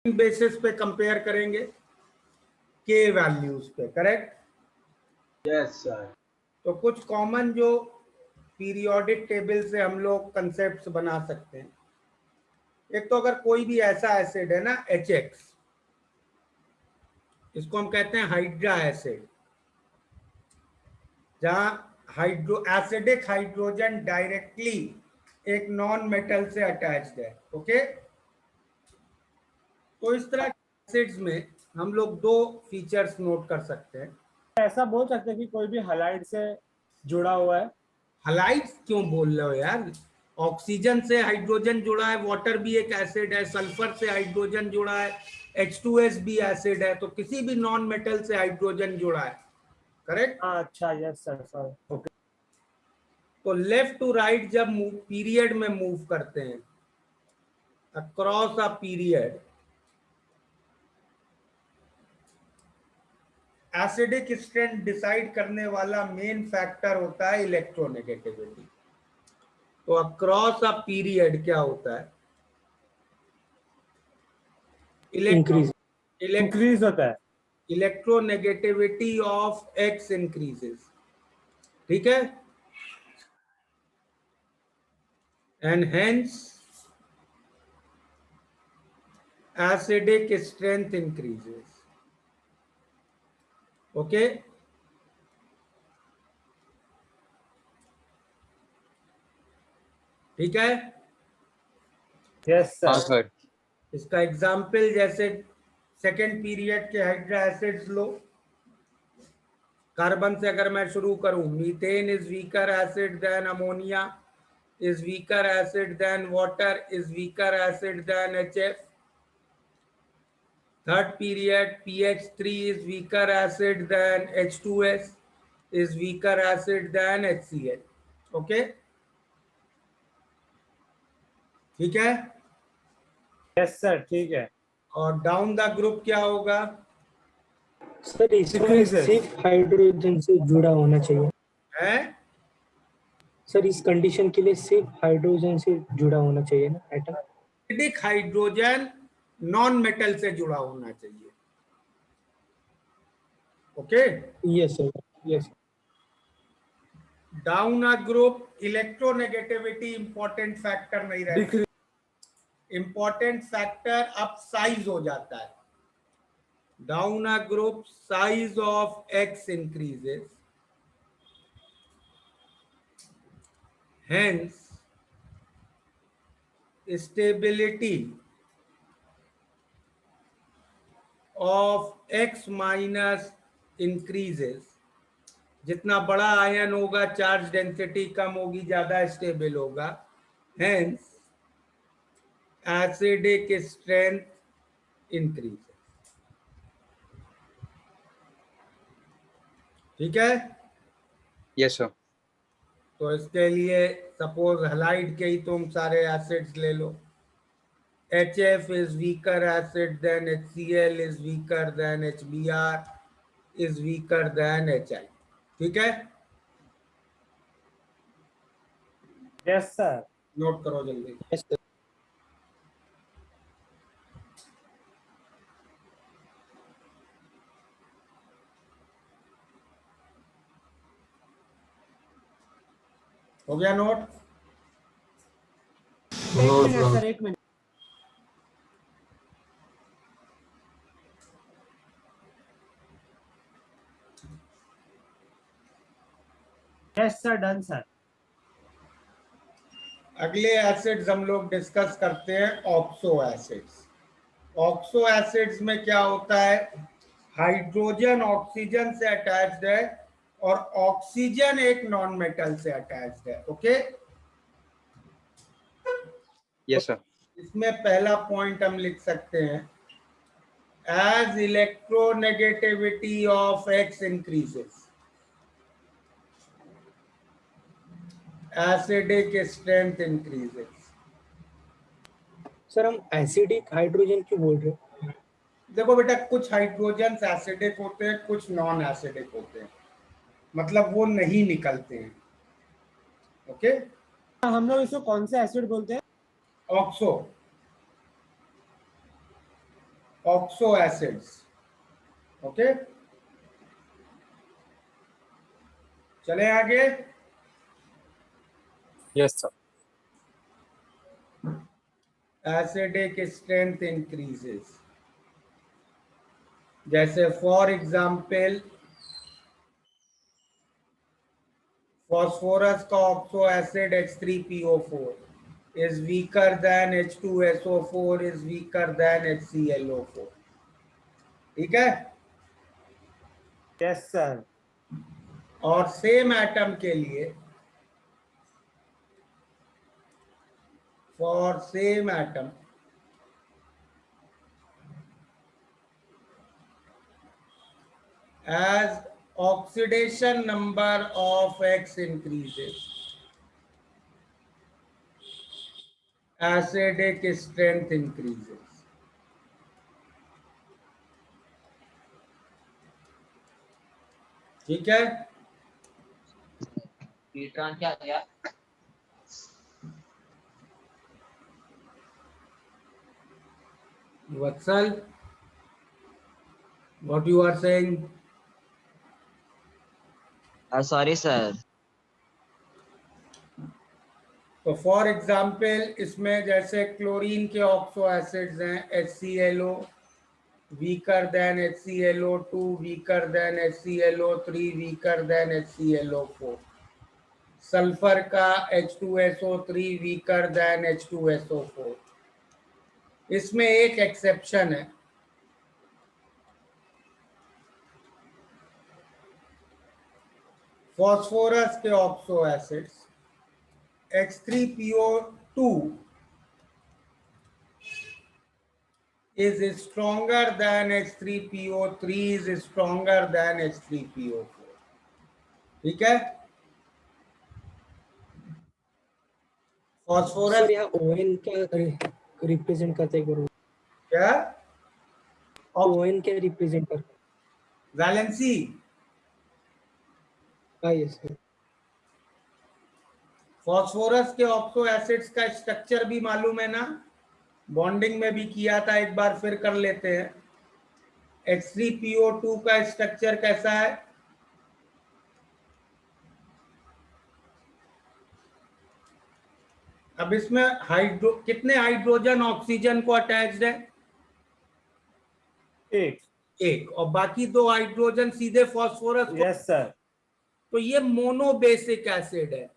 Basis पे compare करेंगे, के वैल्यूज पे, करेक्ट? Yes sir. तो कुछ कॉमन जो पीरियोडिक टेबल से हम लोग कंसेप्ट्स बना सकते हैं। एक तो अगर कोई भी ऐसा एसिड है ना HX, इसको हम कहते हैं हाइड्रा एसिड, जहां एसिडिक हाइड्रोजन डायरेक्टली एक नॉन मेटल से अटैच्ड है। ओके, तो इस तरह के एसिड्स में हम लोग दो फीचर्स नोट कर सकते हैं। ऐसा बोल सकते हैं कि कोई भी हलाइड से जुड़ा हुआ है। हलाइड्स क्यों बोल रहे हो यार? ऑक्सीजन से हाइड्रोजन जुड़ा है, वाटर भी एक एसिड है, सल्फर से हाइड्रोजन जुड़ा है, H2S भी एसिड है, तो किसी भी नॉन मेटल से हाइड्रोजन जुड़ा है, करेक्ट? अच्छा, यस सर, सर ओके। तो लेफ्ट टू राइट जब पीरियड में मूव करते हैं, across a period, acidic strength decide करने वाला मेन फैक्टर होता है इलेक्ट्रोनेगेटिविटी। तो अक्रॉस अ पीरियड क्या होता है? इंक्रीज होता है। इलेक्ट्रोनेगेटिविटी ऑफ X इंक्रीजेस, ठीक है, and hence acidic strength increases. Okay, ठीक है? Yes sir. इसका एग्जाम्पल जैसे सेकेंड पीरियड के हाइड्रा एसिड्स लो। कार्बन से अगर मैं शुरू करूं, methane is weaker acid than ammonia, is weaker acid than water, is weaker acid than HF. Third period, pH3 is weaker acid than H2S, is weaker acid than HCl. Okay, ठीक है? Yes sir, ठीक है। और down the group क्या होगा? Sir इसमें सिर्फ hydrogen से जुड़ा होना चाहिए है सर, इस कंडीशन के लिए सिर्फ हाइड्रोजन से जुड़ा होना चाहिए ना atom. Acidic hydrogen non metal से जुड़ा होना चाहिए। Okay, yes sir, yes. Down a group electronegativity important factor नहीं रहता, इंपॉर्टेंट फैक्टर अप साइज हो जाता है। Down a group size of X increases, hence stability of X minus increases। जितना बड़ा आयन होगा चार्ज डेंसिटी कम होगी, ज्यादा स्टेबल होगा, hence acidic strength increases। ठीक है? Yes sir. तो इसके लिए सपोज हलाइड के ही तुम सारे एसिड्स ले लो। HF is weaker acid than HCl, is weaker than HBr, is weaker than HI। ठीक है? Yes sir. नोट करो जल्दी। Yes sir. हो गया नोट? एक मिनट सर, एक minute. Yes sir, done sir. अगले एसिड्स हम लोग डिस्कस करते हैं ऑक्सो एसिड्स। ऑक्सो एसिड्स में क्या होता है? हाइड्रोजन ऑक्सीजन से अटैच्ड है और ऑक्सीजन एक नॉन मेटल से अटैच्ड है। Okay, yes sir. इसमें पहला पॉइंट हम लिख सकते हैं, as electronegativity of X increases, acidic strength increases। Sir हम एसिडिक हाइड्रोजन क्यों बोल रहे हैं? देखो बेटा, कुछ हाइड्रोजन एसिडिक होते हैं, कुछ नॉन एसिडिक होते हैं, मतलब वो नहीं निकलते हैं। ओके, हम लोग इसको कौन से एसिड बोलते हैं? ऑक्सो। Oxo acids. ओके, चले आगे. Yes, sir. Acidic strength increases. जैसे फॉर एग्जाम्पल फॉस्फोरस का oxo acid H3PO4 is weaker than H2SO4 is weaker than HClO4. ठीक है. Yes, sir. और सेम एटम के लिए, for same atom as oxidation number of X increases, acidic strength increases. ठीक है. क्या गया? Vatsal, what you are saying? Sorry, sir. तो फॉर एग्जाम्पल इसमें जैसे क्लोरीन के ऑक्सो एसिड्स हैं HClO weaker than HClO2, weaker than HClO3, weaker than HClO4. Sulphur का H2SO3 weaker than H2SO4. इसमें एक एक्सेप्शन है. फॉस्फोरस के oxo acids H3PO2 is stronger than H3PO3 is stronger than H3PO4. ठीक है. Phosphorus sir यहाँ ON क्या represent करता है? क्या? ON क्या रिप्रेजेंट करता है? वैलेंसी. हाँ, यस सर. फॉस्फोरस के ऑक्सो एसिड्स का स्ट्रक्चर भी मालूम है ना, बॉन्डिंग में भी किया था, एक बार फिर कर लेते हैं. H3PO2 का स्ट्रक्चर कैसा है? अब इसमें कितने हाइड्रोजन ऑक्सीजन को अटैच्ड है? एक. और बाकी 2 हाइड्रोजन सीधे फॉस्फोरस को. Yes, sir. तो ये मोनोबेसिक एसिड है.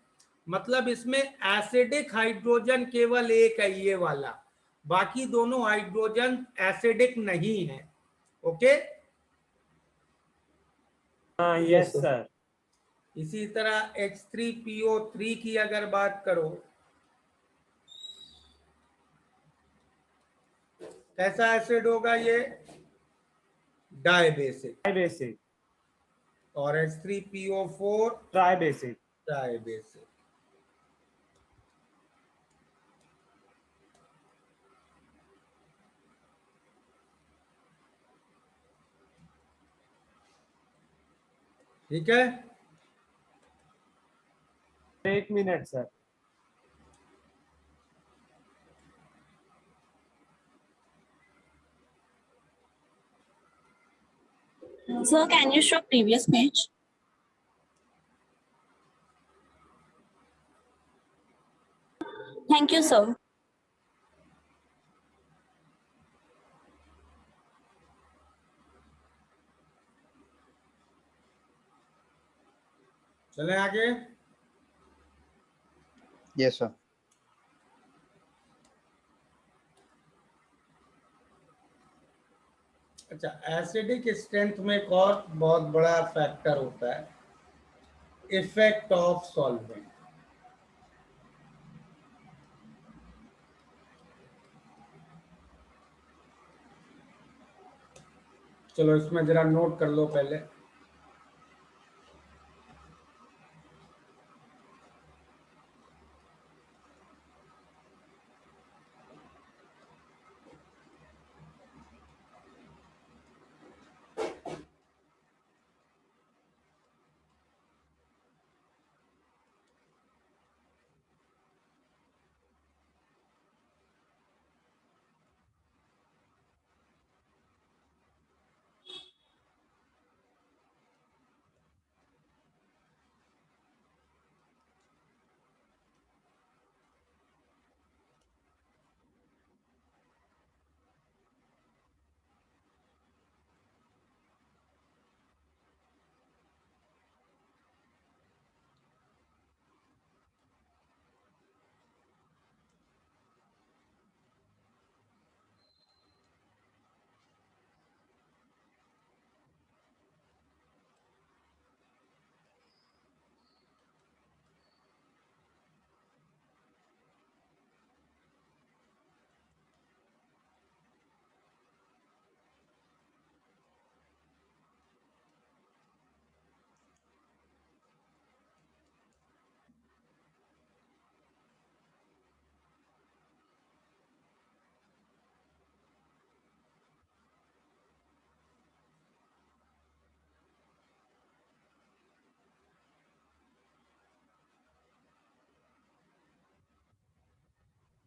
मतलब इसमें एसिडिक हाइड्रोजन केवल एक है, ये वाला. बाकी दोनों हाइड्रोजन एसिडिक नहीं है. ओके. Yes, sir. इसी तरह H3PO3 की अगर बात करो, कैसा एसिड होगा ये? डाइबेसिक. Tribasic. और H3PO4 Tribasic. ट्राइबेसिक. ठीक है. 1 minute, sir. Sir, can you show previous page? Thank you, sir. चलें आगे. Yes, sir. अच्छा, एसिडिक स्ट्रेंथ में एक और बहुत बड़ा फैक्टर होता है, इफेक्ट ऑफ सॉल्वेंट. चलो इसमें जरा नोट कर लो पहले.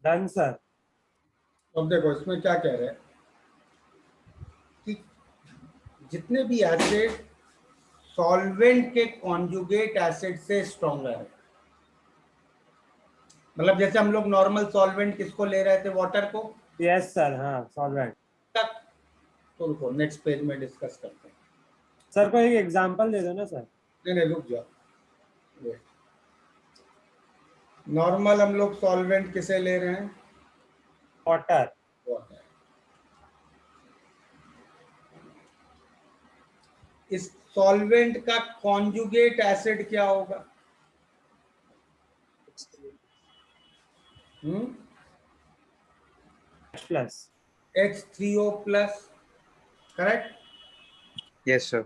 Done sir. अब देखो इसमें क्या कह रहे हैं कि जितने भी एसिड सॉल्वेंट के कॉन्जुगेट एसिड से स्ट्रॉन्गर है, मतलब जैसे हम लोग नॉर्मल सॉल्वेंट किसको ले रहे थे, वाटर को। यस सर, हाँ सॉल्वेंट। तक तो रुको, नेक्स्ट पेज में डिस्कस करते हैं। सर कोई एक एग्जांपल दे दो ना सर। नहीं नहीं रुक जाओ, नॉर्मल हम लोग सॉल्वेंट किसे ले रहे हैं, वाटर। वाटर। इस सॉल्वेंट का कॉन्जुगेट एसिड क्या होगा? Plus H3O plus, correct. Yes, sir.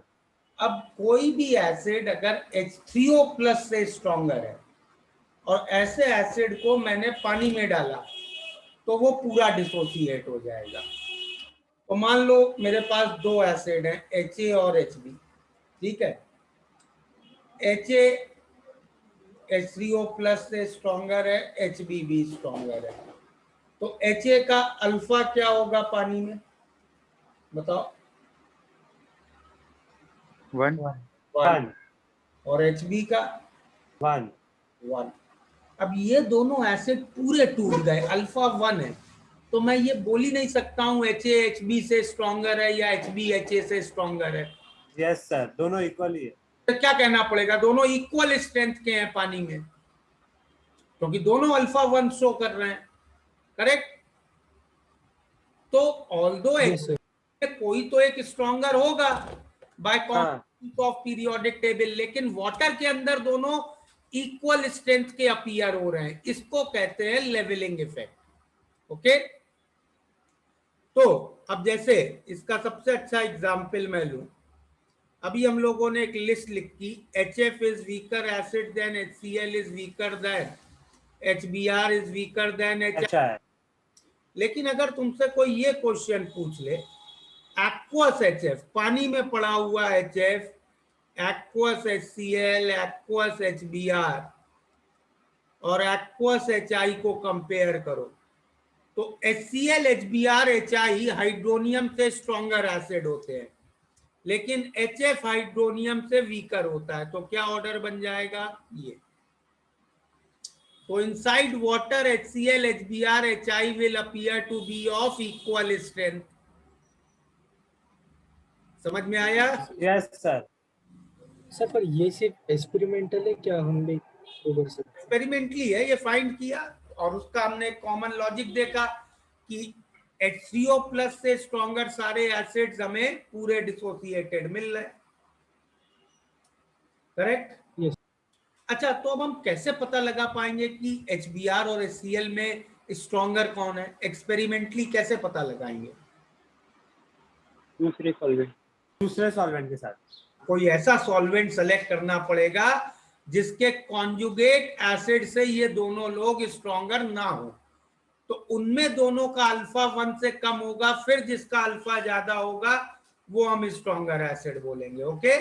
अब कोई भी एसिड अगर H3O प्लस से स्ट्रॉन्गर है और ऐसे एसिड को मैंने पानी में डाला तो वो पूरा डिसोसिएट हो जाएगा। तो मान लो मेरे पास दो एसिड हैं, HA और HB, ठीक है। HA H3O प्लस से स्ट्रॉन्गर है, HB भी स्ट्रॉन्गर है, तो HA का अल्फा क्या होगा पानी में, बताओ? 1. 1 और HB का 1। 1। अब ये दोनों एसिड पूरे टूट गए, अल्फा 1 है, तो मैं ये बोल ही नहीं सकता हूँ HA HB से स्ट्रॉन्गर है या HB HA से स्ट्रॉन्गर है। यस सर, दोनों इक्वल ही है। तो क्या कहना पड़ेगा, दोनों इक्वल स्ट्रेंथ के हैं पानी में, क्योंकि दोनों अल्फा 1 शो कर रहे हैं, करेक्ट। तो ऑल्दो Yes, sir. कोई तो एक स्ट्रॉन्गर होगा बाय हाँ। ऑफ पीरियोडिक टेबल, लेकिन वाटर के अंदर दोनों इक्वल स्ट्रेंथ के अपीयर हो रहे हैं, इसको कहते हैं लेवलिंग इफेक्ट। ओके, तो अब जैसे इसका सबसे अच्छा एग्जांपल मैं लूं, अभी हम लोगों ने एक लिस्ट लिखी, HF is weaker acid than HCl is weaker than HBr is weaker than HI। अच्छा है। लेकिन अगर तुमसे कोई ये क्वेश्चन पूछ ले, एक्वस HF, पानी में पड़ा हुआ HF, aqueous HCl, aqueous HBr और एक्वस HI को कंपेयर करो, तो HCl, HBr, HI हाइड्रोनियम से स्ट्रॉन्गर एसिड होते हैं, लेकिन HF हाइड्रोनियम से वीकर होता है, तो क्या ऑर्डर बन जाएगा ये? तो inside water HCl, HBr, HI will appear to be of equal strength। समझ में आया? Yes sir. सर पर ये सिर्फ एक्सपेरिमेंटल है क्या, हम भी तो कर सकते हैं? एक्सपेरिमेंटली है, ये फाइंड किया और उसका हमने कॉमन लॉजिक देखा कि H3O प्लस से स्ट्रॉन्गर सारे एसिड्स हमें पूरे डिसोसिएटेड मिल रहे हैं, करेक्ट। Yes. अच्छा, तो अब हम कैसे पता लगा पाएंगे कि HBr और HCl में स्ट्रॉन्गर कौन है? एक्सपेरिमेंटली कैसे पता लगाएंगे? दूसरे सॉल्वेंट के साथ कोई ऐसा सॉल्वेंट सेलेक्ट करना पड़ेगा जिसके कॉन्जुगेट एसिड से ये दोनों लोग स्ट्रॉन्गर ना हो, तो उनमें दोनों का अल्फा 1 से कम होगा, फिर जिसका अल्फा ज्यादा होगा वो हम स्ट्रॉन्गर एसिड बोलेंगे। Okay,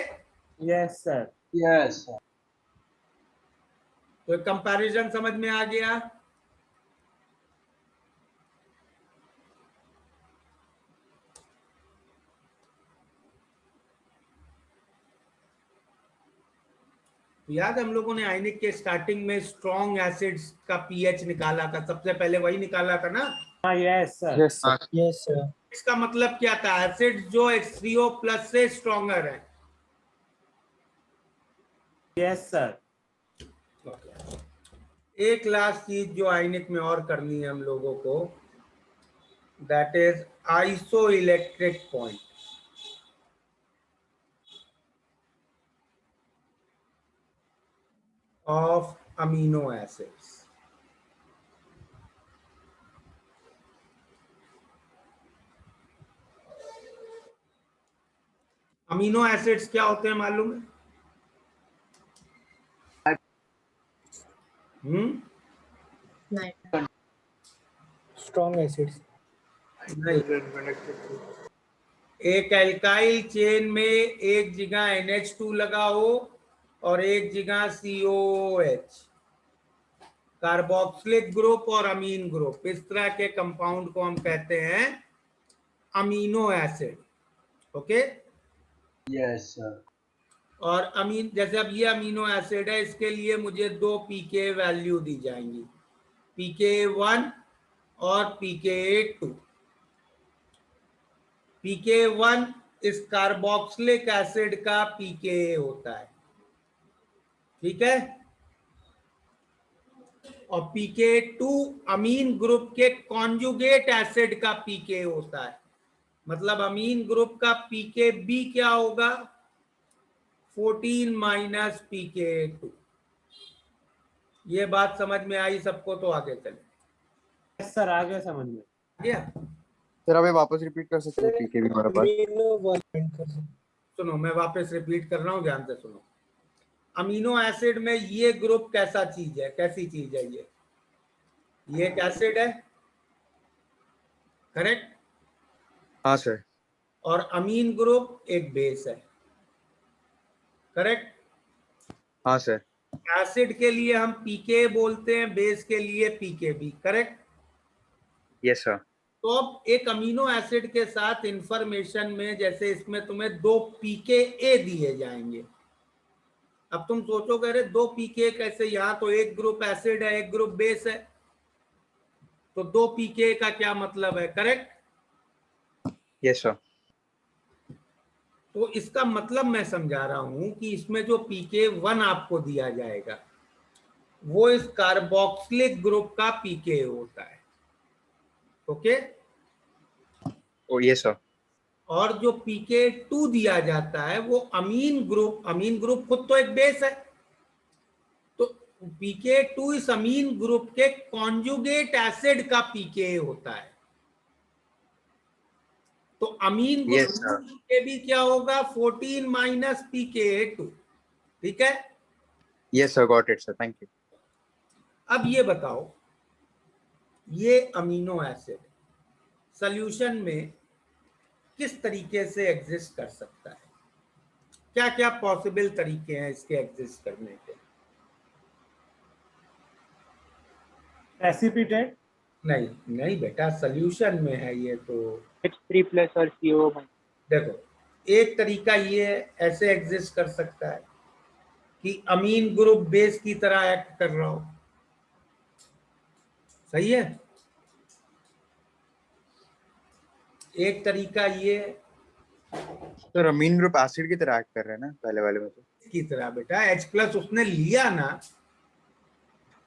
yes sir. Yes, sir. तो कंपैरिजन समझ में आ गया? याद हम लोगों ने आयनिक के स्टार्टिंग में स्ट्रॉन्ग एसिड्स का पीएच निकाला था, सबसे पहले वही निकाला था ना? हाँ यस सर। Yes sir. इसका मतलब क्या था? एसिड जो H3O प्लस से स्ट्रॉन्गर है। Yes sir. एक लास्ट चीज जो आयनिक में और करनी है हम लोगों को, that is iso electric point. Of amino acids. Amino acids क्या होते हैं मालूम है? Strong acids. एक एल्काइल चेन में एक जगह NH2 लगा हो और एक जगह COOH, कार्बोक्सिलिक ग्रुप और अमीन ग्रुप, इस तरह के कंपाउंड को हम कहते हैं amino acid. Okay, Yes, sir. और अमीन, जैसे अब ये अमीनो एसिड है, इसके लिए मुझे दो पीके वैल्यू दी जाएंगी, pKa1 और pKa2। pKa1 इस कार्बोक्सिलिक एसिड का pKa होता है, ठीक है, और pKa2 अमीन ग्रुप के कॉन्जुगेट एसिड का pKa होता है। मतलब अमीन ग्रुप का pKb क्या होगा, 14 माइनस pKa2। ये बात समझ में आई सबको? तो आगे चले। सर आगे समझ में गया? सर आप ये वापस रिपीट कर सकते हो पीके भी हमारे पास? अमीनो वाला कर सकते। सुनो, मैं वापस रिपीट कर रहा हूं, ध्यान से सुनो। अमीनो एसिड में ये ग्रुप कैसा चीज है, कैसी चीज है? ये एक एसिड है, करेक्ट? हाँ सर। और अमीन ग्रुप एक बेस है, करेक्ट? हाँ सर। एसिड के लिए हम पीके बोलते हैं, बेस के लिए पीकेबी, करेक्ट? Yes sir. तो अब एक अमीनो एसिड के साथ इंफॉर्मेशन में, जैसे इसमें तुम्हें दो पीके दिए जाएंगे। अब तुम सोचोगे अरे दो पीके कैसे, यहाँ तो एक ग्रुप एसिड है एक ग्रुप बेस है, तो दो पीके का क्या मतलब है, करेक्ट? Yes sir. तो इसका मतलब मैं समझा रहा हूं कि इसमें जो pK1 आपको दिया जाएगा वो इस कार्बोक्सिलिक ग्रुप का pK होता है, ओके? ओ यस सर। और जो pK2 दिया जाता है वो अमीन ग्रुप खुद तो एक बेस है, तो pK2 इस अमीन ग्रुप के कॉन्जुगेट एसिड का pK होता है। तो अमीन Yes, ग्रुप sir. के भी क्या होगा, 14 माइनस pKa2, ठीक है? Yes sir, got it sir, thank you. अब ये बताओ, ये अमीनो एसिड सॉल्यूशन में किस तरीके से एग्जिस्ट कर सकता है? क्या क्या पॉसिबल तरीके हैं इसके एग्जिस्ट करने के? प्रेसिपिटेट। नहीं नहीं बेटा, सॉल्यूशन में है ये तो। H3+ और CO-। देखो, एक तरीका ये ऐसे एग्जिस्ट कर सकता है कि अमीन ग्रुप बेस की तरह एक्ट कर रहा हो, सही है? एक तरीका ये सर अमीन ग्रुप एसिड की तरह एक्ट कर रहे हैं ना पहले वाले में तो? की तरह बेटा, H+ उसने लिया ना,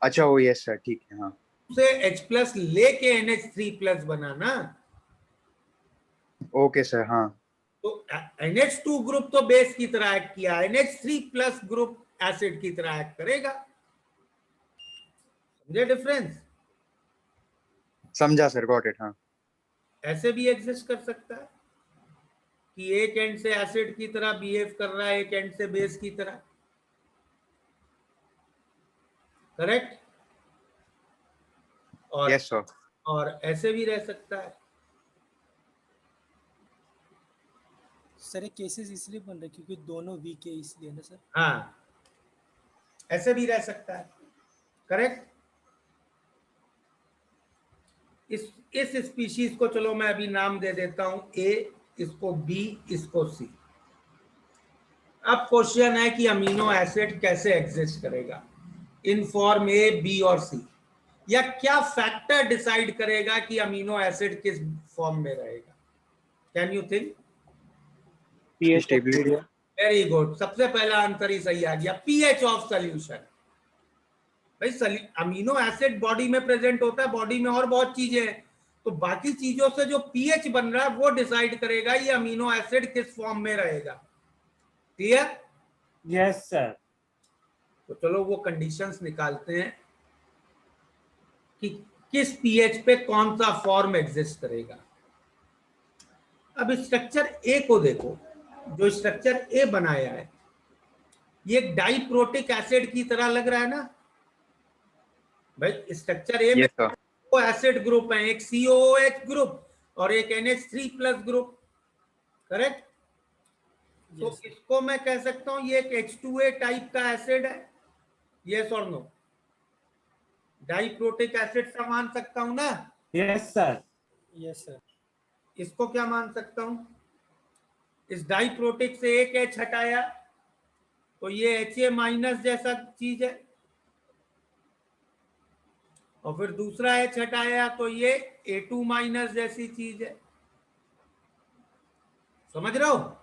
अच्छा वो यस सर, ठीक है। हाँ उसे H+ लेके NH3+ बना ना, ओके सर। हाँ तो NH2 ग्रुप तो बेस की तरह एक्ट किया, NH3+ ग्रुप एसिड की तरह एक्ट करेगा। समझे डिफरेंस? समझा सर, गॉट इट। हाँ ऐसे भी एग्जिस्ट कर सकता है कि एक एंड से एसिड की तरह बिहेव कर रहा है, एक एंड से बेस की तरह, करेक्ट? और यस सर। और ऐसे भी रह सकता है। सर ये केसेस इसलिए बन रहे क्योंकि दोनों वीक है इसलिए ना सर? हाँ, ऐसे भी रह सकता है, करेक्ट? इस स्पीशीज को चलो मैं अभी नाम दे देता हूं, ए, इसको बी, इसको सी। अब क्वेश्चन है कि अमीनो एसिड कैसे एग्जिस्ट करेगा इन फॉर्म ए, बी और सी, या क्या फैक्टर डिसाइड करेगा कि अमीनो एसिड किस फॉर्म में रहेगा? Can you think? pH stability. Very good, सबसे पहला आंसर ही सही आ गया, पीएच ऑफ सॉल्यूशन। भाई अमीनो एसिड बॉडी में प्रेजेंट होता है, बॉडी में और बहुत चीजें हैं, तो बाकी चीजों से जो पीएच बन रहा है वो डिसाइड करेगा ये अमीनो एसिड किस फॉर्म में रहेगा। क्लियर? Yes sir. तो चलो वो कंडीशंस निकालते हैं कि किस पीएच पे कौन सा फॉर्म एग्जिस्ट करेगा। अब स्ट्रक्चर ए को देखो, जो स्ट्रक्चर ए बनाया है ये डाइप्रोटिक एसिड की तरह लग रहा है ना भाई? स्ट्रक्चर ए में यस सर। दो एसिड ग्रुप हैं, एक COOH ग्रुप और एक NH3+ ग्रुप, करेक्ट? तो Yes, sir. इसको मैं कह सकता हूं ये एक H2A टाइप का एसिड है, यस और नो? डाइप्रोटिक एसिड सा मान सकता हूं ना? Yes sir. Yes sir. इसको क्या मान सकता हूं? इस डाइप्रोटिक से एक H हटाया तो ये Ha माइनस जैसा चीज है, और फिर दूसरा H हटाया तो ये A2 माइनस जैसी चीज है। समझ रहे हो?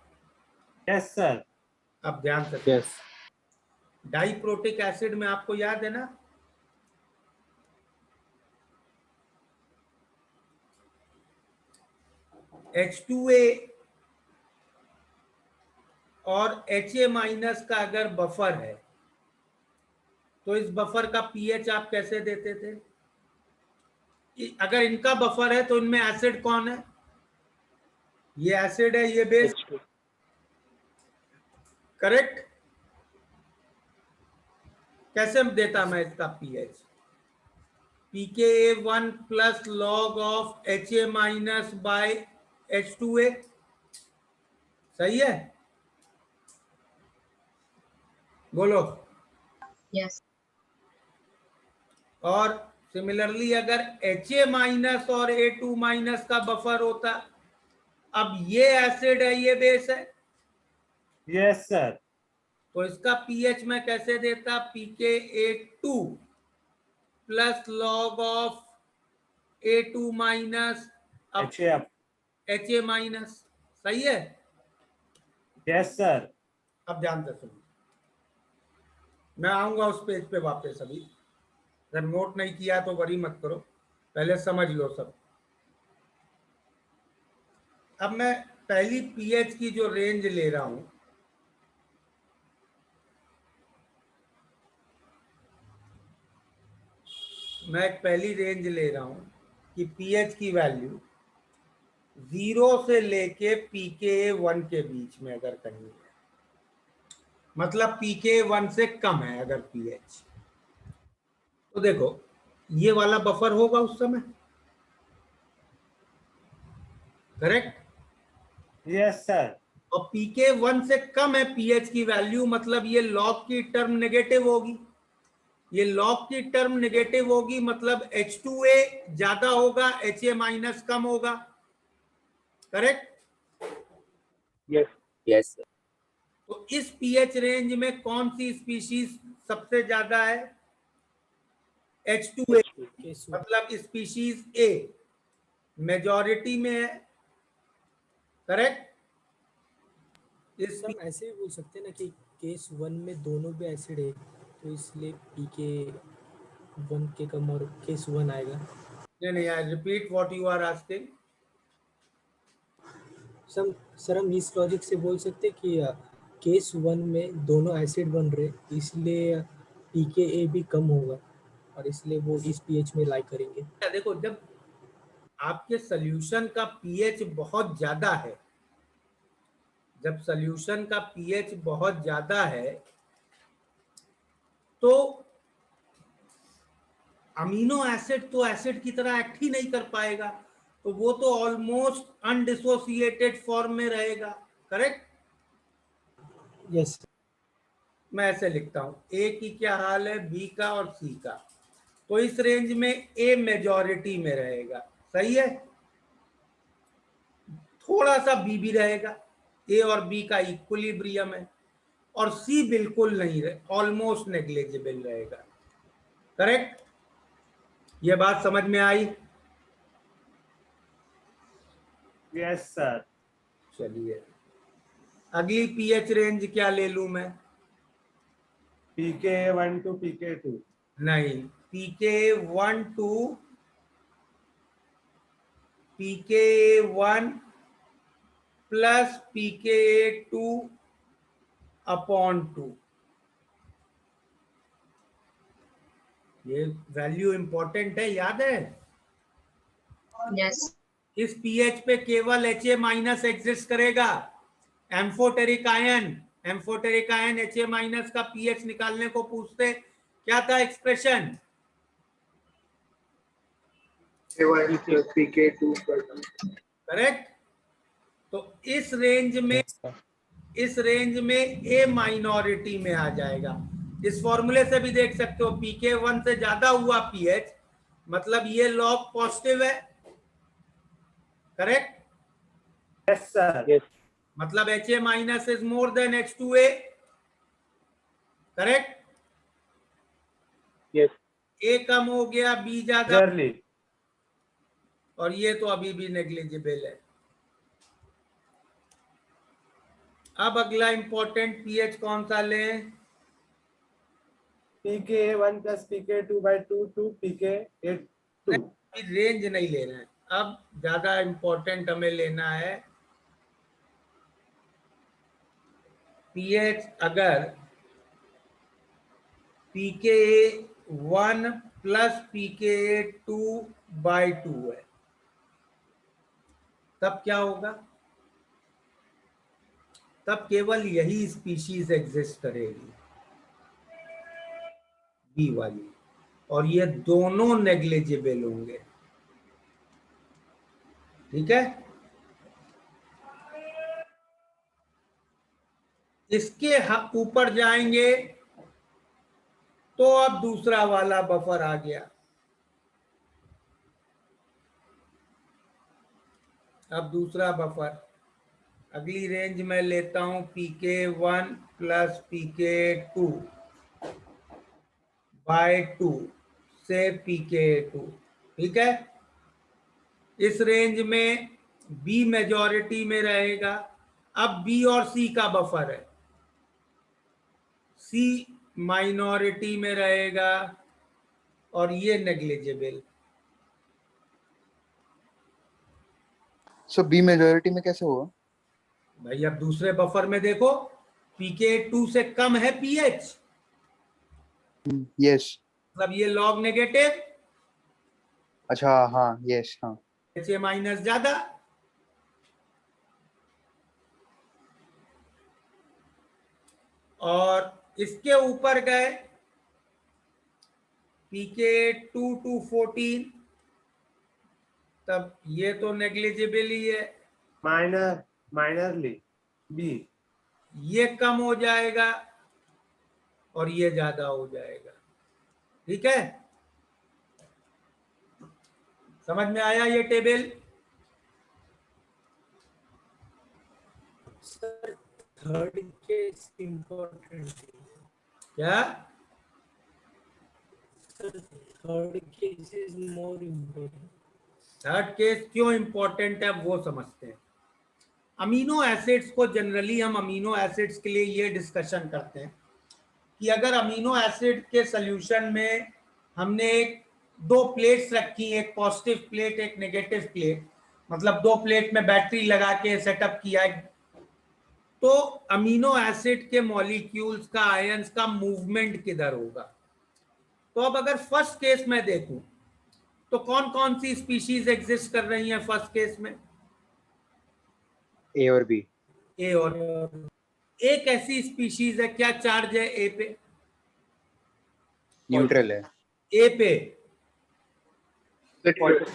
Yes sir. अब ध्यान से यस डाइप्रोटिक एसिड में आपको याद है ना, H2A और Ha माइनस का अगर बफर है तो इस बफर का पीएच आप कैसे देते थे? अगर इनका बफर है तो इनमें एसिड कौन है? ये एसिड है, ये बेस, करेक्ट? कैसे देता मैं इसका pH? pKa1 plus log of Ha minus by H2A, सही है? बोलो। Yes. और सिमिलरली अगर Ha माइनस और A2 माइनस का बफर होता, अब ये एसिड है, ये बेस है, यस सर। तो इसका पीएच मैं कैसे देता? pKa2 plus log of A2 minus HAF। Ha minus, सही है? Yes sir. अब ध्यान से सुनो, मैं आऊंगा उस पेज पे वापस। अभी अगर नोट नहीं किया तो वरी मत करो, पहले समझ लो सब। अब मैं पहली पीएच की जो रेंज ले रहा हूं, मैं एक पहली रेंज ले रहा हूं कि पीएच की वैल्यू 0 से लेके pKa1 के बीच में अगर करनी है, मतलब pKa1 से कम है अगर पीएच, तो देखो ये वाला बफर होगा उस समय, करेक्ट? Yes sir. और pK1 से कम है पीएच की वैल्यू, मतलब ये लॉग की टर्म नेगेटिव होगी। ये लॉग की टर्म नेगेटिव होगी मतलब H2A ज्यादा होगा, Ha माइनस कम होगा, करेक्ट? यस यस तो इस पीएच रेंज में कौन सी स्पीशीज सबसे ज्यादा है? H2A, मतलब स्पीशीज A मेजॉरिटी में है, करेक्ट? इस सर ऐसे भी बोल सकते हैं ना कि केस 1 में दोनों भी एसिड है, तो इसलिए pK1 के कम और केस 1 आएगा। नहीं, I repeat what you are asking. Sir हम इस लॉजिक से बोल सकते हैं कि केस 1 में दोनों एसिड बन रहे, इसलिए pKa भी कम होगा और इसलिए वो इस पीएच में लाई करेंगे। देखो, जब आपके सॉल्यूशन का पीएच बहुत ज्यादा है, जब सॉल्यूशन का पीएच बहुत ज्यादा है तो अमीनो एसिड तो एसिड की तरह एक्ट ही नहीं कर पाएगा, तो वो तो ऑलमोस्ट अनडिसोसिएटेड फॉर्म में रहेगा, करेक्ट? यस। मैं ऐसे लिखता हूं, ए की क्या हाल है, बी का और सी का, तो इस रेंज में ए मेजॉरिटी में रहेगा, सही है? थोड़ा सा बी भी रहेगा, ए और बी का इक्विलिब्रियम है, और सी बिल्कुल नहीं रहे, ऑलमोस्ट नेग्लिजिबल रहेगा, करेक्ट? ये बात समझ में आई? Yes sir. चलिए, अगली पीएच रेंज क्या ले लूं मैं? pKa1 to pK2। नहीं, pK1 to pKa1 plus pKa2 upon 2। ये वैल्यू इंपॉर्टेंट है, याद है? Yes. इस पीएच पे केवल Ha माइनस एग्जिस्ट करेगा। एम्फोटेरिक आयन Ha माइनस का पीएच निकालने को पूछते, क्या था एक्सप्रेशन? pK2 correct? तो इस रेंज में ए माइनॉरिटी में आ जाएगा, इस फॉर्मूले से भी देख सकते हो, पीके 1 से ज्यादा हुआ पीएच, मतलब ये लॉग पॉजिटिव है, करेक्ट? Yes sir. Yes. मतलब HA minus is more than H2A, correct? Yes. A कम हो गया, B ज्यादा, मेजरली। और ये तो अभी भी नेग्लिजिबल है। अब अगला इंपॉर्टेंट पीएच कौन सा लें? pKa1 plus pKa2/2 to pKa2। Range नहीं लेना है, अब ज्यादा इंपॉर्टेंट हमें लेना है पीएच। अगर pKa1 प्लस pKa2/2 है, तब क्या होगा? तब केवल यही स्पीशीज एग्जिस्ट करेगी, बी वाली, और ये दोनों नेग्लिजिबल होंगे। ठीक है, इसके ऊपर जाएंगे तो अब दूसरा वाला बफर आ गया। अब दूसरा बफर, अगली रेंज में लेता हूं pK1 प्लस pK2/2 से pKa2। ठीक है, इस रेंज में B मेजॉरिटी में रहेगा। अब B और C का बफर है, C माइनॉरिटी में रहेगा और ये नेग्लिजिबल। सो बी मेजॉरिटी में कैसे हुआ? भाई अब दूसरे बफर में देखो, pK2 से कम है pH, यस। मतलब ये लॉग नेगेटिव, अच्छा, हाँ, यस, हाँ। HA माइनस ज्यादा, और इसके ऊपर गए pK2 to 14, तब ये तो नेग्लिजिबल ही है, माइनरली बी। ये कम हो जाएगा और ये ज्यादा हो जाएगा। ठीक है, समझ में आया ये table? Sir third case important है क्या? Sir, third case is more important. Third case क्यों इंपॉर्टेंट है वो समझते हैं। अमीनो एसिड्स को जनरली हम अमीनो एसिड्स के लिए ये डिस्कशन करते हैं कि अगर अमीनो एसिड के सॉल्यूशन में हमने दो प्लेट्स रखी, एक पॉजिटिव प्लेट एक नेगेटिव प्लेट, मतलब दो प्लेट में बैटरी लगा के सेटअप किया है, तो अमीनो एसिड के मॉलिक्यूल्स का, आयंस का मूवमेंट किधर होगा? तो अब अगर फर्स्ट केस में देखूं तो कौन कौन सी स्पीशीज एग्जिस्ट कर रही हैं फर्स्ट केस में? ए और बी। ए और एक ऐसी स्पीशीज है, क्या चार्ज है ए पे? न्यूट्रल है। ए पे पॉजिटिव।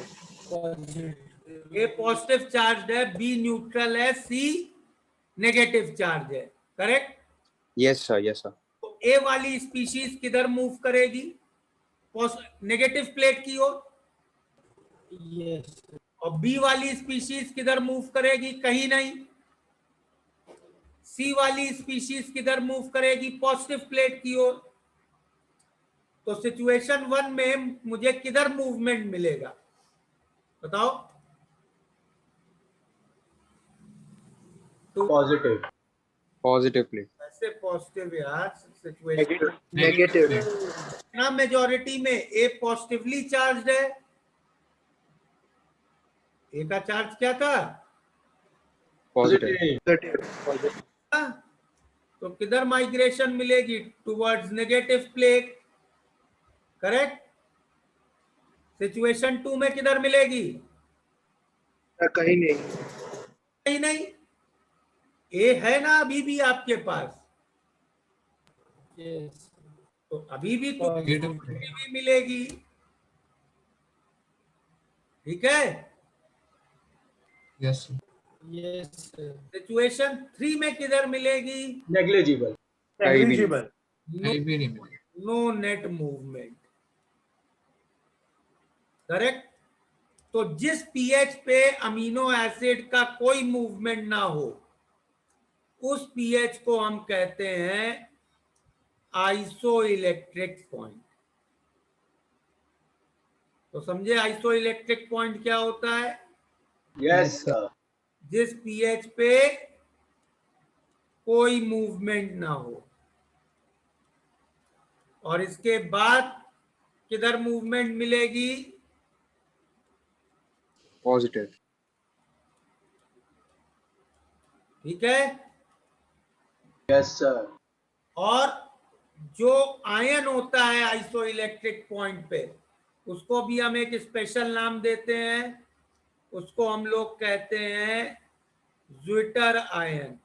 ए पॉजिटिव चार्ज है, बी न्यूट्रल है, सी नेगेटिव चार्ज है, correct? Yes sir, yes sir. तो ए वाली स्पीशीज किधर मूव करेगी? नेगेटिव प्लेट की ओर। यस। और बी वाली स्पीशीज किधर मूव करेगी? कहीं नहीं। सी वाली स्पीशीज किधर मूव करेगी? पॉजिटिव प्लेट की ओर। तो सिचुएशन 1 में मुझे किधर मूवमेंट मिलेगा बताओ? तो पॉजिटिव प्लेट। ऐसे पॉजिटिव यार, सिचुएशन नेगेटिव। ना मेजॉरिटी में ए पॉजिटिवली चार्ज है, ए का चार्ज क्या था? पॉजिटिव। हाँ? तो किधर माइग्रेशन मिलेगी? Towards negative plate, correct? Situation 2 में किधर मिलेगी? कहीं नहीं। कहीं नहीं। ए है ना अभी भी आपके पास, यस। तो अभी भी तो भी मिलेगी। ठीक है, यस। सिचुएशन 3 में किधर मिलेगी? नेग्लिजिबल। कहीं भी नहीं। नेग्लिजिबल। कहीं भी नहीं मिलेगा। No net movement. करेक्ट। तो जिस पीएच पे अमीनो एसिड का कोई मूवमेंट ना हो, उस पीएच को हम कहते हैं आइसोइलेक्ट्रिक पॉइंट। तो समझे आइसोइलेक्ट्रिक पॉइंट क्या होता है? Yes, sir. जिस पीएच पे कोई मूवमेंट ना हो और इसके बाद किधर मूवमेंट मिलेगी? पॉजिटिव। ठीक है। Yes, sir. और जो आयन होता है आइसोइलेक्ट्रिक पॉइंट पे, उसको भी हम एक स्पेशल नाम देते हैं। उसको हम लोग कहते हैं ज्विटर आयन।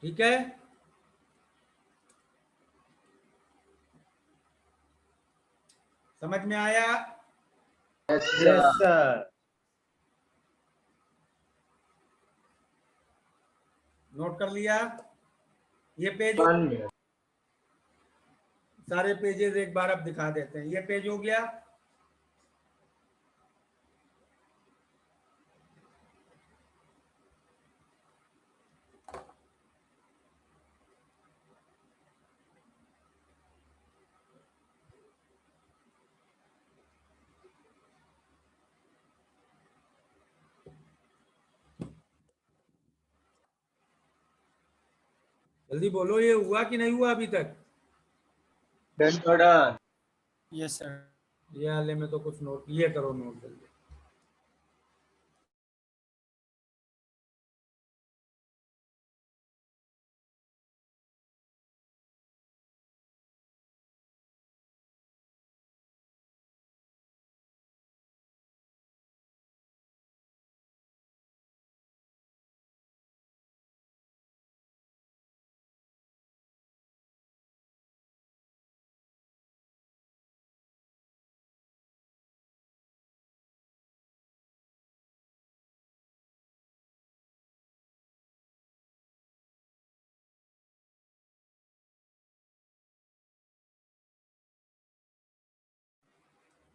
ठीक है। समझ में आया? Yes, yes sir. Sir. Note कर लिया? ये पेज, 1 minute. सारे पेजेस एक बार अब दिखा देते हैं। ये पेज हो गया। जल्दी बोलो, ये हुआ कि नहीं हुआ अभी तक? Done, sir, done. Yes sir. ये वाले में तो कुछ नोट, ये करो नोट जल्दी।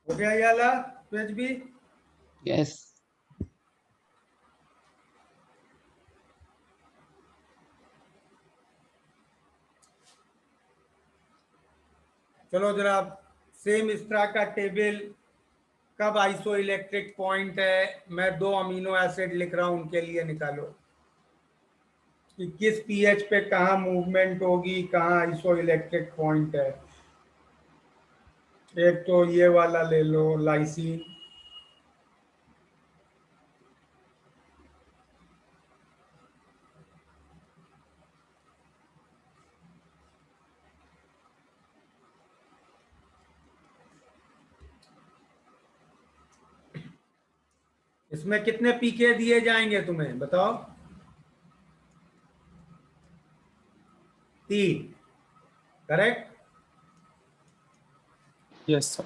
हो गया ये वाला पेज भी? यस। चलो जरा सेम इस तरह का टेबल, कब आइसो इलेक्ट्रिक पॉइंट है, मैं 2 अमीनो एसिड लिख रहा हूं, उनके लिए निकालो कि किस पीएच पे कहाँ मूवमेंट होगी, कहाँ आइसो इलेक्ट्रिक पॉइंट है। एक तो ये वाला ले लो, लाइसिन। इसमें कितने पीके दिए जाएंगे तुम्हें बताओ? 3। करेक्ट। Yes sir.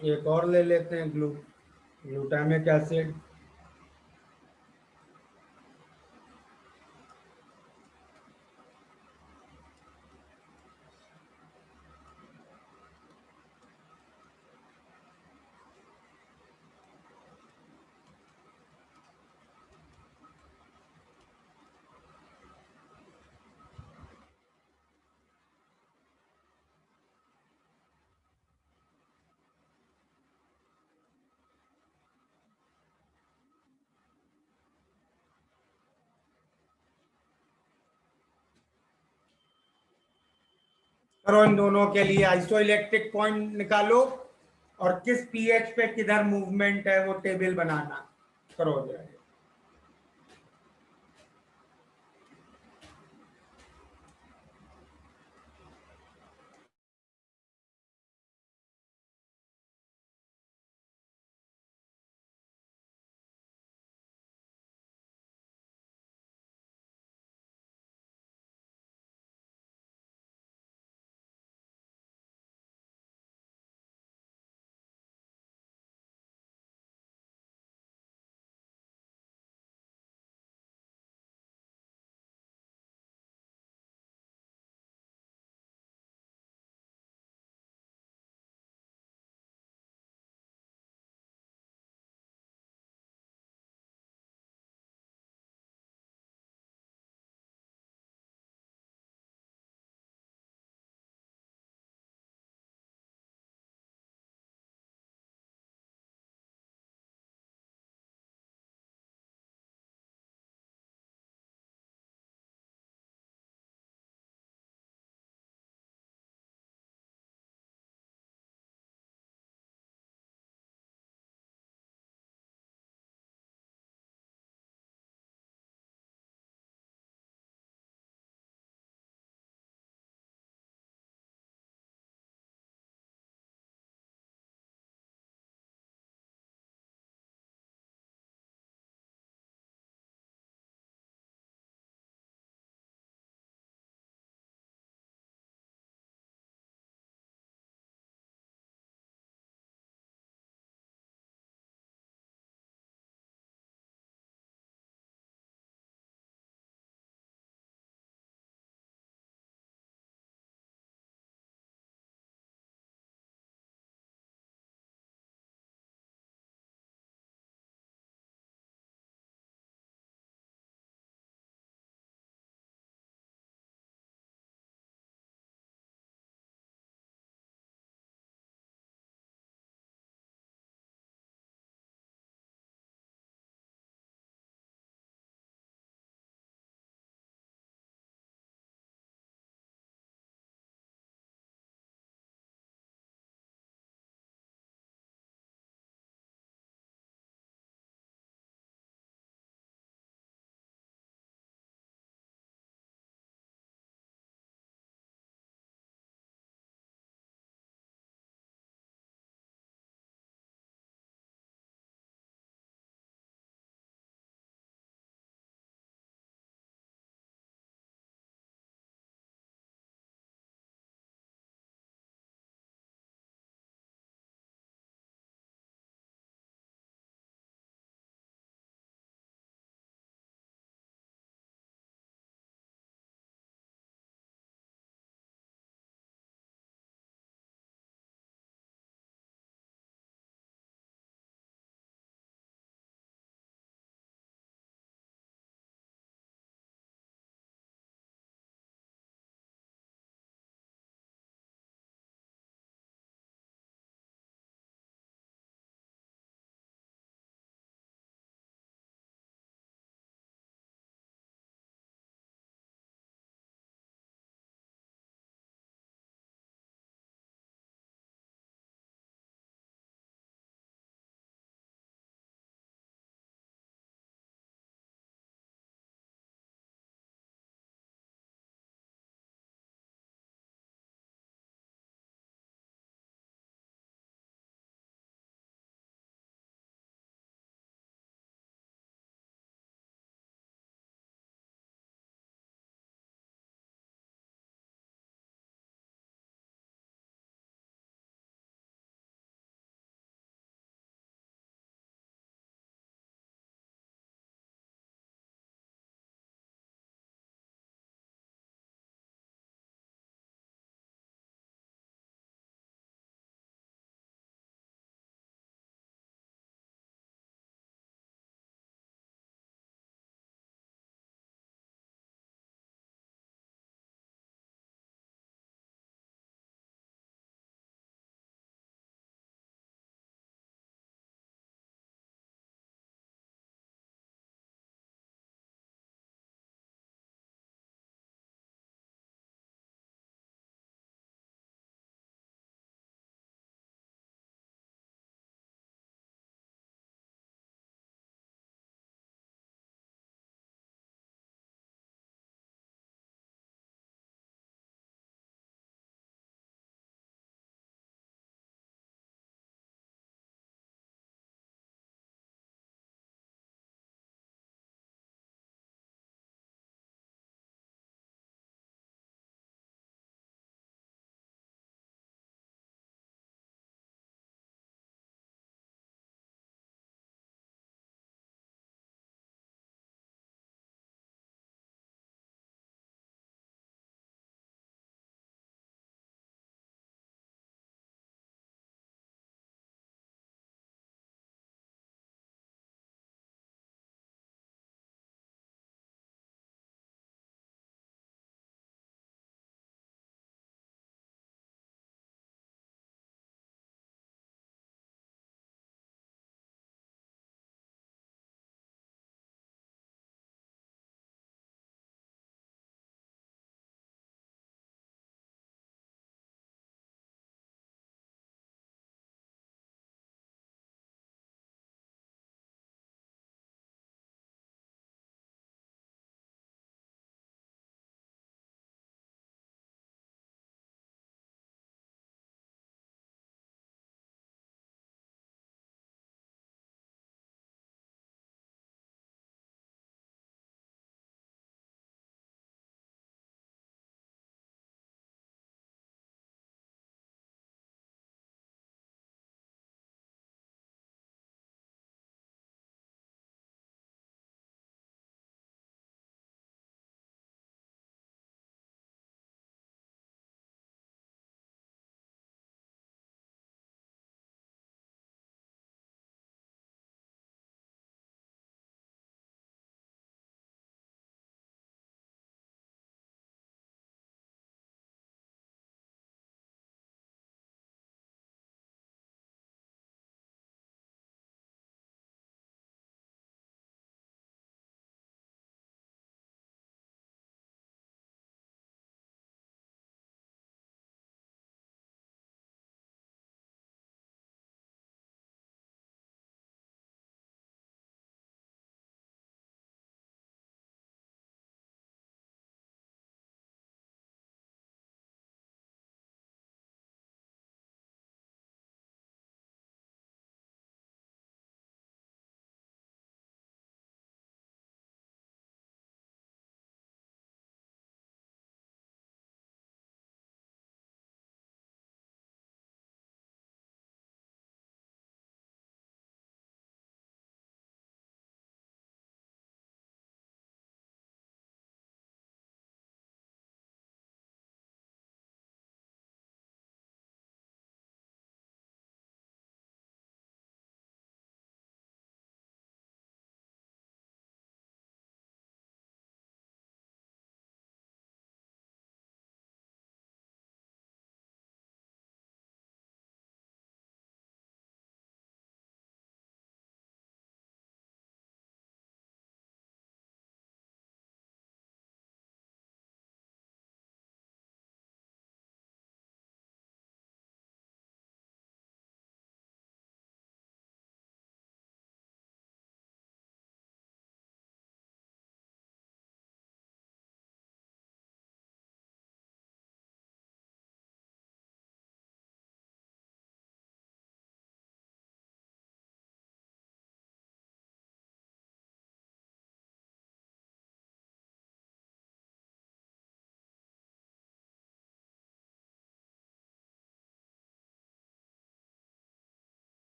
एक और ले लेते हैं, ग्लूटामिक एसिड। करो इन दोनों के लिए आइसो इलेक्ट्रिक पॉइंट निकालो और किस पीएच पे किधर मूवमेंट है वो टेबल बनाना। करो जरा।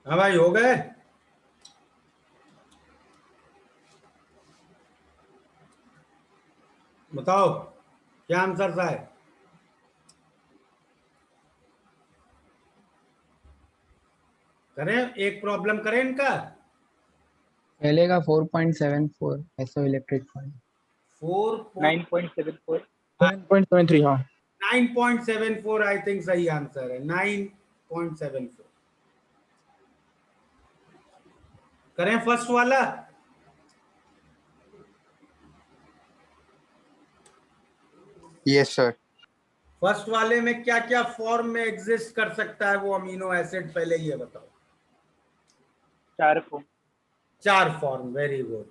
हाँ भाई, हो गए। बताओ क्या आंसर था। करें एक प्रॉब्लम करें इनका। पहले का 4.74 एसओ इलेक्ट्रिक पॉइंट 9.74 9.73 हाँ 9.74 आई थिंक सही आंसर है। 9.74 करें फर्स्ट वाला। Yes sir. फर्स्ट वाले में क्या क्या फॉर्म में एग्जिस्ट कर सकता है वो अमीनो एसिड, पहले ये बताओ। 4 को 4 फॉर्म, वेरी गुड।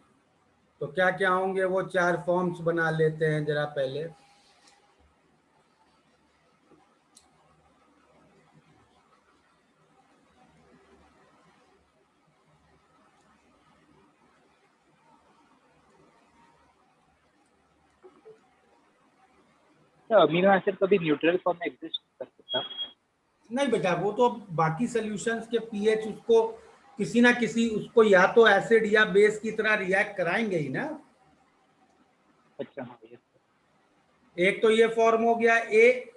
तो क्या क्या होंगे वो 4 फॉर्म्स बना लेते हैं जरा पहले। तो अमीनो एसिड कभी न्यूट्रल फॉर्म में एग्जिस्ट कर सकता। नहीं बेटा, वो तो बाकी सॉल्यूशंस के पीएच उसको किसी ना किसी उसको या तो एसिड या बेस की तरह रिएक्ट कराएंगे ही ना। अच्छा हाँ yes, एक तो ये फॉर्म हो गया ए।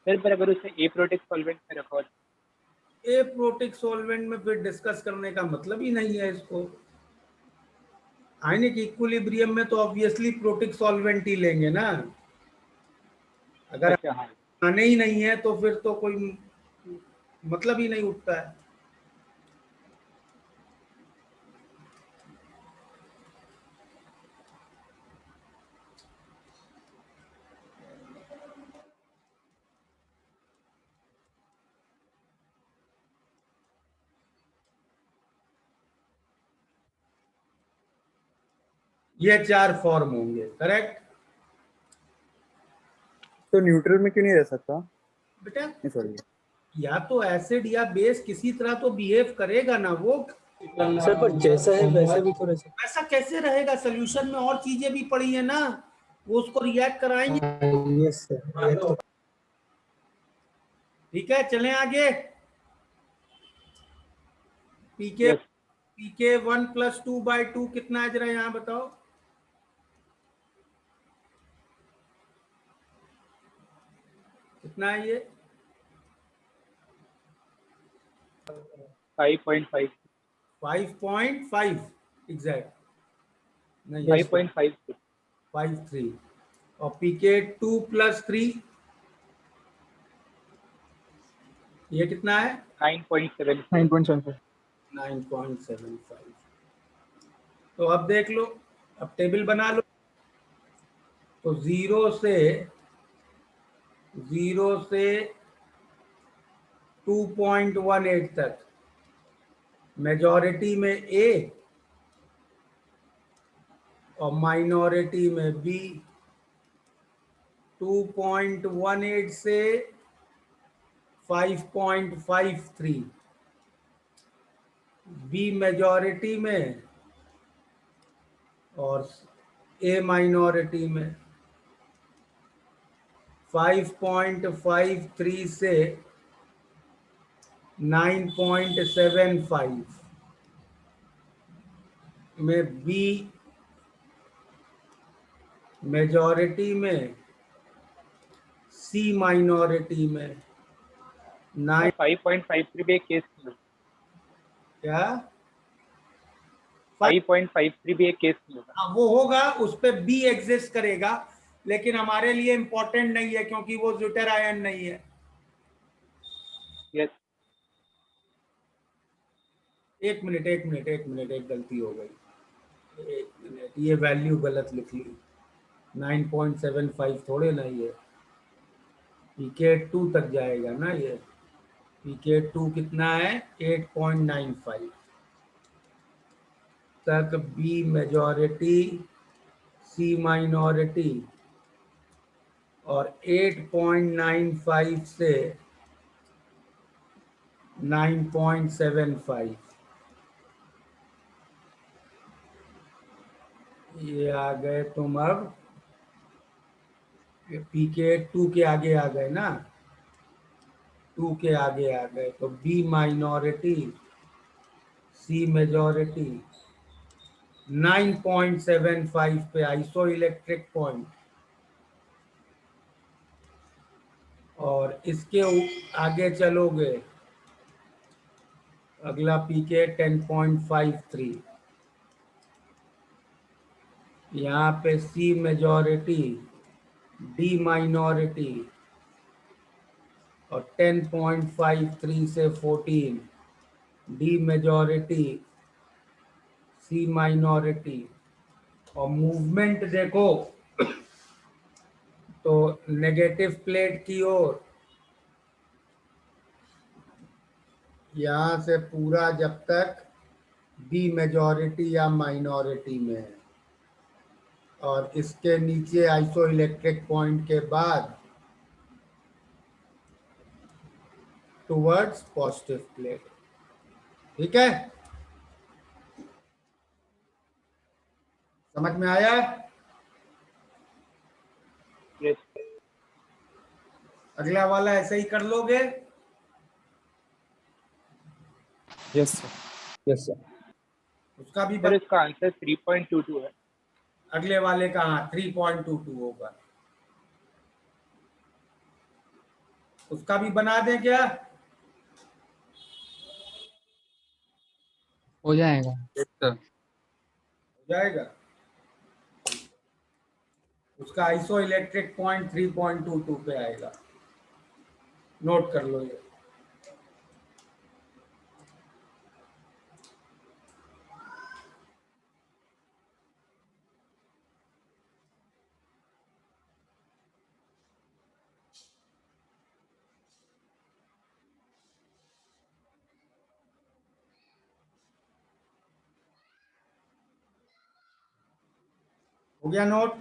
फिर अगर उसे एप्रोटिक सॉल्वेंट में रखा हो एप्रोटिक सॉल्वेंट में फिर डिस्कस करने का मतलब ही नहीं है इसको। आयनिक इक्विलिब्रियम में तो ऑब्वियसली प्रोटिक सॉल्वेंट ही लेंगे ना। अगर अच्छा हाँ आने ही नहीं है तो फिर तो कोई मतलब ही नहीं उठता है। ये 4 फॉर्म होंगे, करेक्ट। तो न्यूट्रल में क्यों नहीं रह सकता? बेटा नहीं सॉरी। या तो एसिड या बेस किसी तरह तो बिहेव करेगा ना वो। सर पर जैसा है वैसा भी तो रह सकता ऐसा कैसे रहेगा? सोल्यूशन में और चीजें भी पड़ी है ना, वो उसको रिएक्ट कराएंगे। है। यस सर, ये तो ठीक है, चलें आगे। पीके yes, पीके 1+2/2 कितना है जरा यहाँ बताओ। कितना है ये? 5.5 5.5 एग्जैक्ट नहीं, 5.5 5.3। और पीके 2+3 ये कितना है? 9.7 9.75 9.75। तो अब देख लो, अब टेबल बना लो। तो 0 से 2.18 तक मेजॉरिटी में ए और माइनॉरिटी में बी। 2.18 से 5.53 बी मेजॉरिटी में और ए माइनॉरिटी में। 5.53 से 9.75 में बी मेजॉरिटी में, सी माइनॉरिटी में। 9 5.53 भी एक केस क्या 5.53 भी एक केस होगा। हाँ, वो होगा, उस पे बी एग्जिस्ट करेगा, लेकिन हमारे लिए इंपॉर्टेंट नहीं है क्योंकि वो ज्यूटर आयन नहीं है। यस एक मिनट एक गलती हो गई। एक मिनट, ये वैल्यू गलत लिख ली। 9.75 थोड़े ना ये पीके 2 तक जाएगा ना। ये पीके 2 कितना है? 8.95 तक बी मेजॉरिटी, सी माइनॉरिटी और 8.95 से 9.75 ये आ गए तुम अब पीके 2 के आगे आ गए ना, 2 के आगे आ गए तो बी माइनॉरिटी सी मेजॉरिटी 9.75 पे आइसो इलेक्ट्रिक पॉइंट, और इसके आगे चलोगे अगला पीके 10.53, यहाँ पे सी मेजॉरिटी डी माइनॉरिटी और 10.53 से 14 डी मेजॉरिटी सी माइनॉरिटी, और मूवमेंट देखो तो नेगेटिव प्लेट की ओर यहाँ से पूरा जब तक बी मेजॉरिटी या माइनॉरिटी में है, और इसके नीचे आइसो इलेक्ट्रिक पॉइंट के बाद टुवर्ड्स पॉजिटिव प्लेट। ठीक है, समझ में आया? यस अगला वाला ऐसे ही कर लोगे। Yes sir. Yes sir. उसका भी सर इसका आंसर 3.22 है। अगले वाले का हाँ 3.22 होगा। उसका भी बना दें क्या? हो जाएगा। हो जाएगा। उसका आइसो इलेक्ट्रिक पॉइंट 3.22 पे आएगा, नोट कर लो ये। हो गया नोट?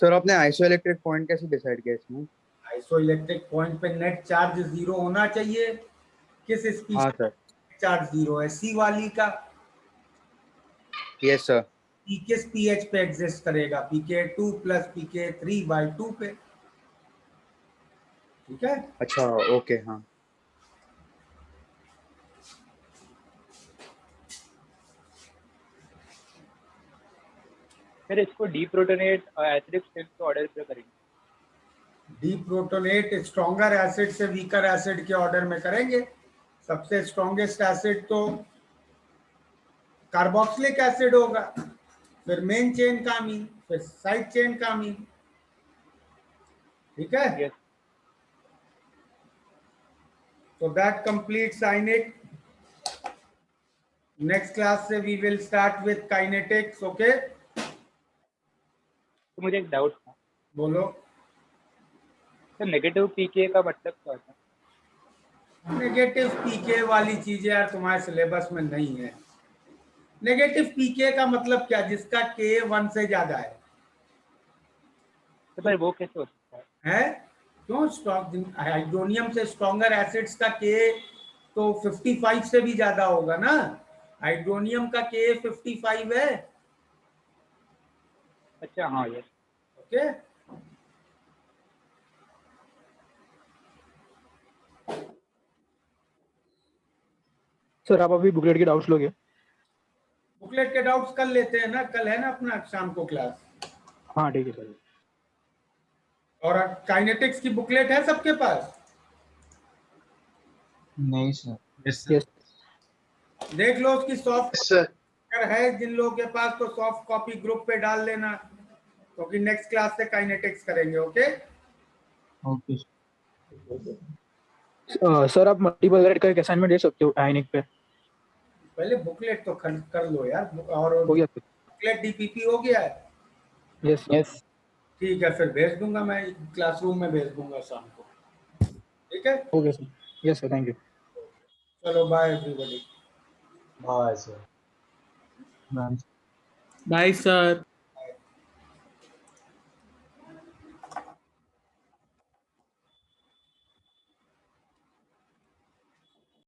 सर आपने आइसो इलेक्ट्रिक पॉइंट कैसे डिसाइड किया इसमें? आइसो इलेक्ट्रिक पॉइंट पे नेट चार्ज 0 होना चाहिए। किस हाँ स्पीशीज सर। चार्ज 0 है? सी वाली का। Yes sir. पी किस पीएच पे एग्जिस्ट करेगा? पीके 2 प्लस पीके 3/2 पे। ठीक है, अच्छा ओके हाँ। सर इसको डीप्रोटोनेट एसिडिक स्टेट के ऑर्डर पे करेंगे। डीप्रोटोनेट स्ट्रॉन्गर एसिड से वीकर एसिड के ऑर्डर में करेंगे। सबसे स्ट्रॉन्गेस्ट एसिड तो कार्बोक्सिलिक एसिड होगा, फिर मेन चेन का अमीन, फिर साइड चेन का अमीन। ठीक है, yes so that completes ionic. Next class से we will start with kinetics. Okay, तो मुझे एक डाउट था बोलो। सर, नेगेटिव पीके का मतलब क्या होता है? नेगेटिव पीके वाली चीजें यार तुम्हारे सिलेबस में नहीं है। नेगेटिव पीके का मतलब क्या? जिसका के 1 से ज्यादा है। तो भाई वो कैसे हो सकता है? क्यों? हाइड्रोनियम से स्ट्रॉन्गर एसिड्स का के तो 55 से भी ज्यादा होगा ना। हाइड्रोनियम का के 55 है। अच्छा हाँ यस। ओके, सर आप अभी बुकलेट के डाउट्स लोगे? बुकलेट के डाउट्स कल लेते हैं ना, कल है ना अपना शाम को क्लास। हाँ ठीक है सर। और काइनेटिक्स की बुकलेट है सबके पास? नहीं सर। यस देख लो उसकी सॉफ्ट सर अगर है जिन लोगों के पास तो सॉफ्ट कॉपी ग्रुप पे डाल लेना, क्योंकि नेक्स्ट क्लास से काइनेटिक्स करेंगे। Okay, okay. सर आप मल्टीपल रेट का एक असाइनमेंट दे सकते हो आयनिक पे। पहले बुकलेट तो कर लो यार। और हो गया? बुकलेट डीपीपी हो गया है? Yes yes. ठीक है, फिर भेज दूंगा मैं, क्लासरूम में भेज दूंगा शाम को। ठीक है, okay sir. Yes sir, thank you. चलो bye everybody. Bye sir. Bye. Bye sir.